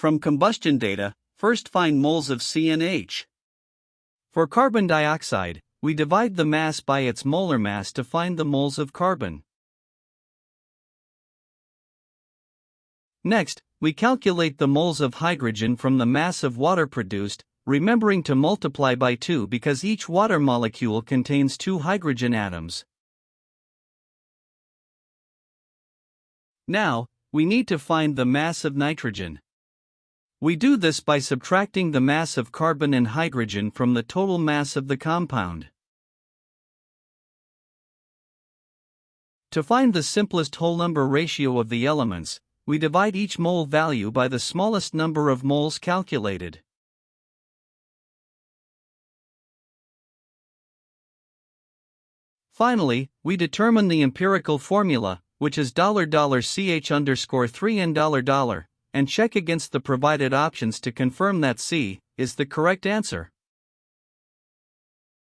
From combustion data, first find moles of C and H. For carbon dioxide, we divide the mass by its molar mass to find the moles of carbon. Next, we calculate the moles of hydrogen from the mass of water produced, remembering to multiply by 2 because each water molecule contains 2 hydrogen atoms. Now, we need to find the mass of nitrogen. We do this by subtracting the mass of carbon and hydrogen from the total mass of the compound. To find the simplest whole number ratio of the elements, we divide each mole value by the smallest number of moles calculated. Finally, we determine the empirical formula, which is $CH_3 and $, and check against the provided options to confirm that C is the correct answer.